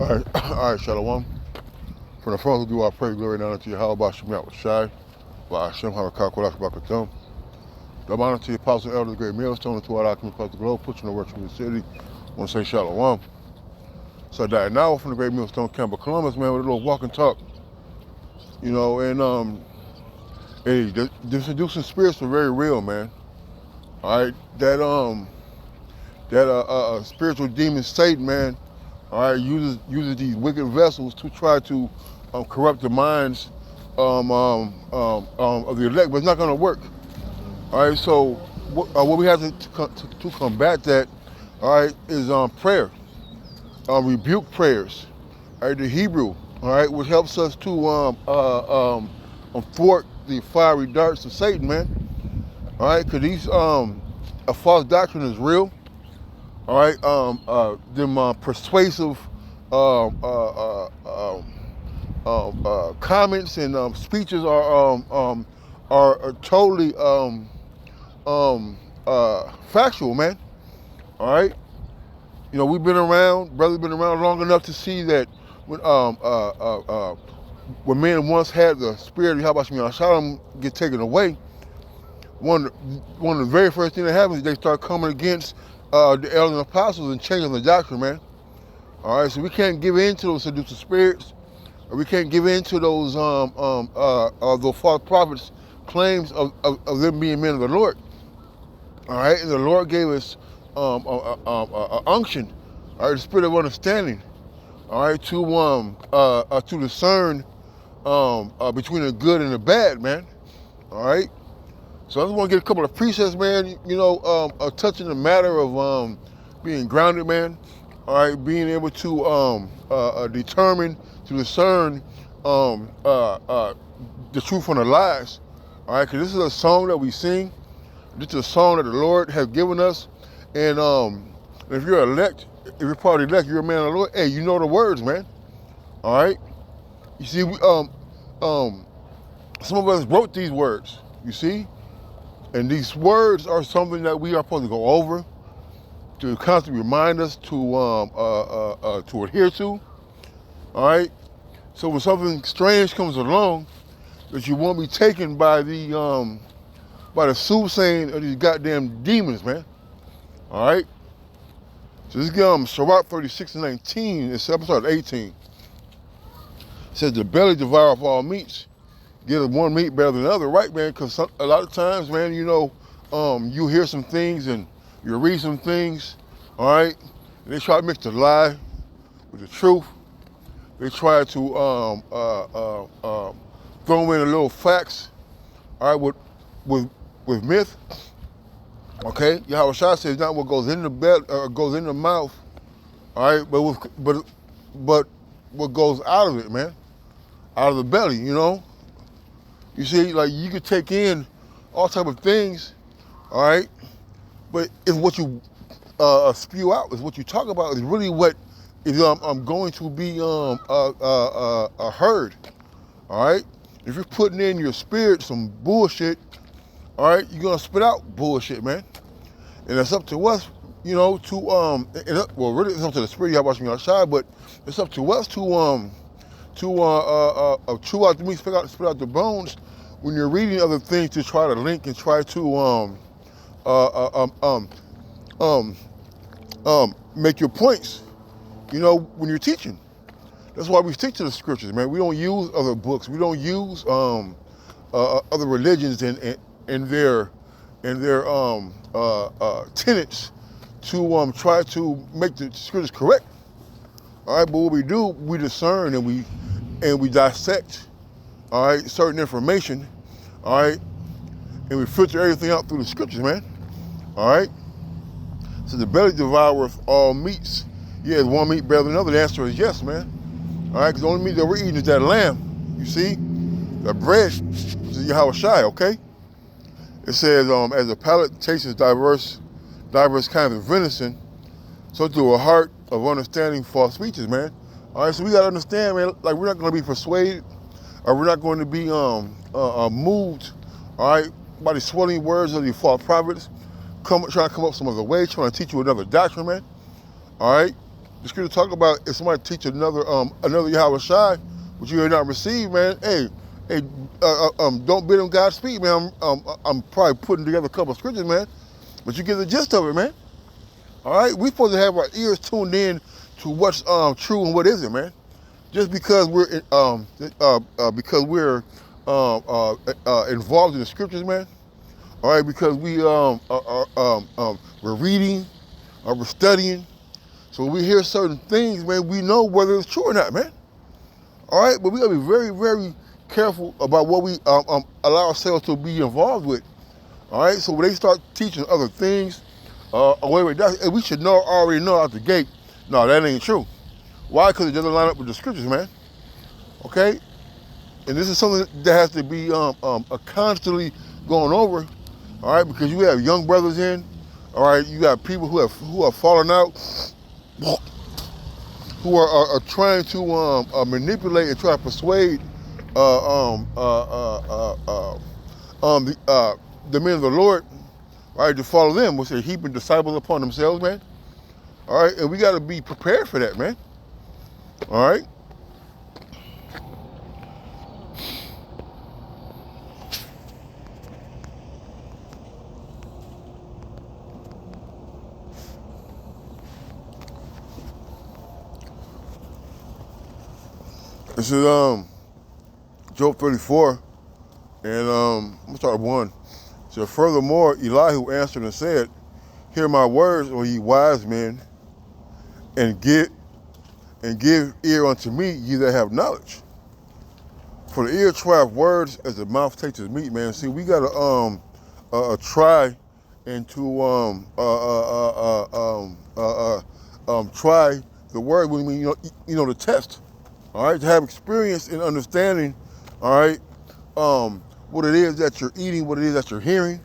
All right, all right, Shalom. From the front, we do our praise, glory, and honor to you. How about Shemot with Shai? By Hashem, Harakah, Kodak, Bakatum. Double honor to the apostle, elder, the great millstone, and to all our coming across the globe, pushing the work from the city. I want to say Shalom. So I died now from the great millstone, Campbell Columbus, man, with a little walk and talk. You know, and hey, the seducing spirits are very real, man. All right, that spiritual demon Satan, man, all right, uses these wicked vessels to try to corrupt the minds of the elect, but it's not going to work. All right, so what we have to combat that, all right, is prayer, rebuke prayers, all right, the Hebrew, all right, which helps us to thwart the fiery darts of Satan, man. All right, because these a false doctrine is real. All right, them persuasive comments and speeches are totally factual, man. All right, you know we've been around, brother's been around long enough to see that when men once had the spirit of Yahweh Shalom get taken away, one of the very first things that happens is they start coming against the elders and apostles and changing the doctrine, man. All right, so we can't give in to those seducing spirits, or we can't give in to those false prophets' claims of them being men of the Lord. All right, and the Lord gave us unction, all right, the spirit of understanding, all right, to discern between the good and the bad, man. All right. So I just want to get a couple of precepts, man, you know, touching the matter of being grounded, man. All right, being able to determine, to discern the truth from the lies. All right, because this is a song that we sing. This is a song that the Lord has given us. And if you're elect, if you're part of the elect, you're a man of the Lord, hey, you know the words, man. All right? You see, some of us wrote these words, you see? And these words are something that we are supposed to go over, to constantly remind us to adhere to. All right. So when something strange comes along, that you won't be taken by the soothsaying of these goddamn demons, man. All right. So this Sirach 36:19. It's episode 18. It says the belly devoureth all meats. Give one meat better than the other, right, man? Because a lot of times, man, you know, you hear some things and you read some things, all right? And they try to mix the lie with the truth. They try to throw in a little facts, all right, with myth. Okay, Yahweh Shai says not what goes in the belly, goes in the mouth, all right, but what goes out of it, man, out of the belly, you know. You see, like you could take in all type of things, all right, but it's what you spew out, is what you talk about, is really what is going to be heard, all right. If you're putting in your spirit some bullshit, all right, you're gonna spit out bullshit, man. And it's up to us, you know, to well, really, it's up to the spirit y'all watching outside, but it's up to us to chew out the meat, spit out the bones when you're reading other things, to try to link and try to make your points, you know, when you're teaching. That's why we stick to the scriptures, man. We don't use other books. We don't use other religions and their tenets to try to make the scriptures correct. All right, but what we do, we discern and we dissect, all right, certain information, all right, and we filter everything out through the scriptures, man. All right. So the belly devoureth all meats. Yeah, is one meat better than another? The answer is yes, man. All right, because the only meat that we're eating is that lamb. You see, the bread is Yahweh Shai. Okay. It says, as the palate tastes diverse kinds of venison, so do a heart of understanding false speeches, man. All right, so we gotta understand, man. Like we're not gonna be persuaded, or we're not going to be moved, all right, by the swelling words of the false prophets, trying to come up some other way, trying to teach you another doctrine, man. All right. The scripture talk about if somebody teach another Yahweh Shai, which you have not received, man. Hey, don't bid them Godspeed, man. I'm probably putting together a couple of scriptures, man, but you get the gist of it, man. All right, we supposed to have our ears tuned in to what's true and what isn't, man. Just because we're involved in the scriptures, man. All right, because we're reading, we're studying. So when we hear certain things, man, we know whether it's true or not, man. All right, but we gotta be very, very careful about what we allow ourselves to be involved with. All right, so when they start teaching other things, we should already know out the gate, no, that ain't true. Why? Because it doesn't line up with the scriptures, man. Okay, and this is something that has to be constantly going over. All right, because you have young brothers in. All right, you got people who have fallen out, who are trying to manipulate and try to persuade the men of the Lord, right, to follow them, which are heaping disciples upon themselves, man. All right, and we got to be prepared for that, man. All right. This is Job 34, and I'm gonna start with 1. So furthermore, Elihu answered and said, "Hear my words, O ye wise men, and give ear unto me, ye that have knowledge. For the ear trieth words as the mouth tastes meat." Man, see, we gotta try and to try the word when we the test. All right, to have experience in understanding, all right, what it is that you're eating, what it is that you're hearing.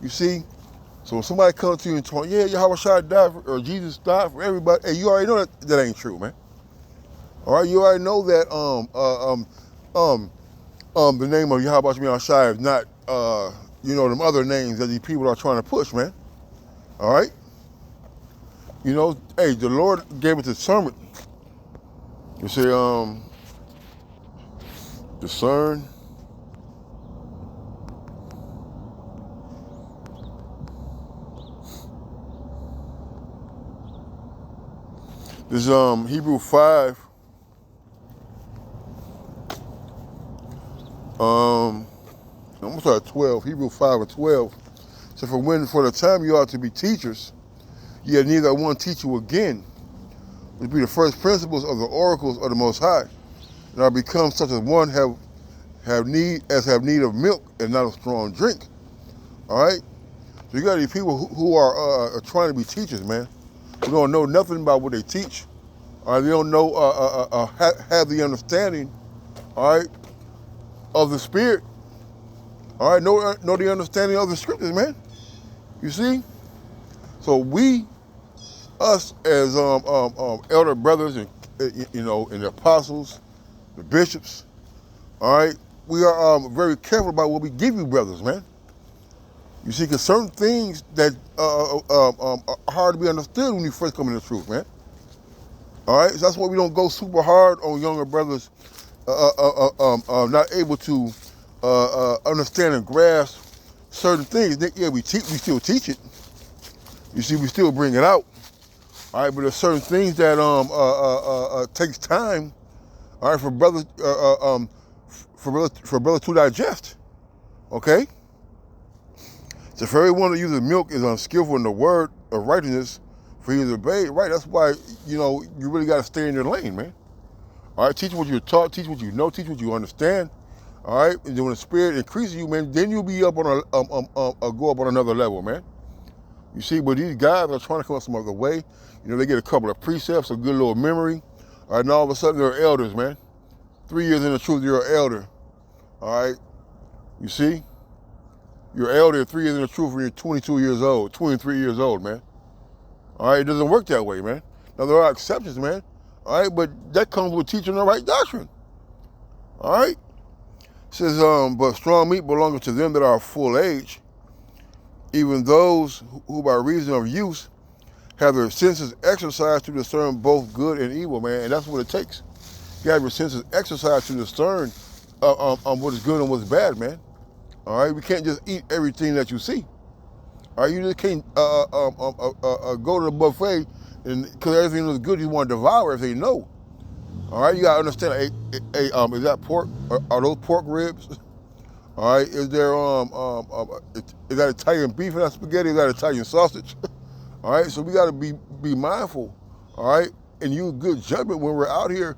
You see, so when somebody comes to you and talk, yeah, Yahweh Shai died or Jesus died for everybody, hey, you already know that ain't true, man. All right, you already know that the name of Yahweh Shai is not them other names that these people are trying to push, man. All right, hey, the Lord gave us discernment. You say, discern. This is Hebrew 5. I'm gonna start at 12. Hebrew 5 and 12. So for the time you ought to be teachers, ye have neither one teach you again, which be the first principles of the oracles of the Most High, and are become such as one have need of milk and not of strong drink. All right. So you got these people who are trying to be teachers, man. Who don't know nothing about what they teach. All right. They don't know have the understanding, all right, of the Spirit. All right. Know the understanding of the scriptures, man. You see. So us as elder brothers and and the apostles, the bishops, all right, we are very careful about what we give you, brothers, man. You see, because certain things that are hard to be understood when you first come into the truth, man. All right, so that's why we don't go super hard on younger brothers not able to understand and grasp certain things. Yeah, we still teach it. You see, we still bring it out. All right, but there's certain things that takes time. All right, for brothers to digest. Okay. So for everyone that uses milk is unskillful in the word of righteousness, for he is obeyed. Right. That's why you really got to stay in your lane, man. All right. Teach what you're taught. Teach what you know. Teach what you understand. All right. And then when the Spirit increases you, man, then you'll be up on go up on another level, man. You see, but these guys are trying to come up some other way. They get a couple of precepts, a good little memory. All right, and all of a sudden they're elders, man. 3 years in the truth, you're an elder. All right, you see? You're an elder 3 years in the truth when you're 22 years old, 23 years old, man. All right, it doesn't work that way, man. Now, there are exceptions, man. All right, but that comes with teaching the right doctrine. All right? It says, but strong meat belongeth to them that are full age, even those who by reason of use have their senses exercised to discern both good and evil, man, and that's what it takes. You have your senses exercised to discern what is good and what's bad, man. All right, we can't just eat everything that you see. All right, you just can't go to the buffet and because everything looks good, you want to devour everything. No. All right, you gotta understand. Is that pork? Are those pork ribs? All right, is that Italian beef in that spaghetti? Is that Italian sausage? All right, so we gotta be mindful. All right, and use good judgment when we're out here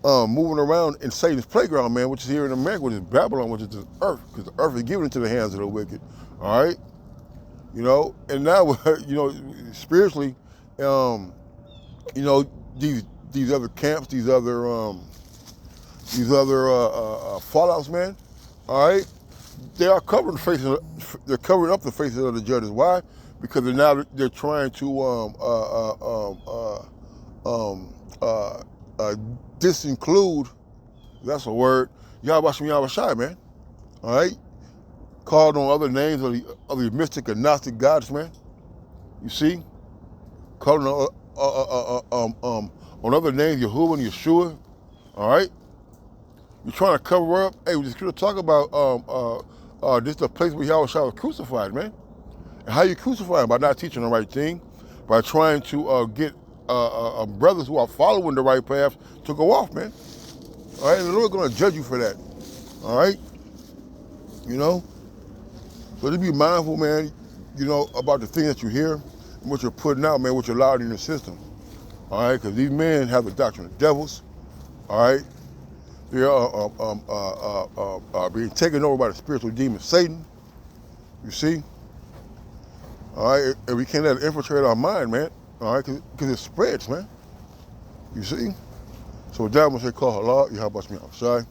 moving around in Satan's playground, man, which is here in America, which is Babylon, which is the earth, because the earth is given into the hands of the wicked. All right, and now spiritually, these other camps, these other fallouts, man. All right, they are covering they're covering up the faces of the judges. Why? Because they're trying to disinclude. That's a word. Yahweh Shai, man. All right, called on other names of the mystic and Gnostic gods, man. You see, calling on other names, Yahuwah and Yeshua. All right, you're trying to cover up. Hey, we're just going to talk about this is the place where Yahweh was crucified, man. And how you crucify him? By not teaching the right thing, by trying to get brothers who are following the right path to go off, man. All right, and the Lord's going to judge you for that. All right, so just be mindful, man. About the things that you hear and what you're putting out, man. What you're allowing in the system. All right, because these men have the doctrine of devils. All right, they are being taken over by the spiritual demon Satan. You see. All right, and we can't let it infiltrate our mind, man. All right, because it spreads, man. You see? So with that, I'm going to say, call Allah, Yahweh Shai.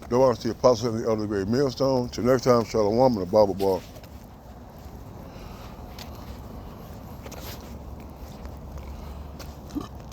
Don't want to see the apostles and the other great millstone. Till next time, Shalom and the Bible Ball.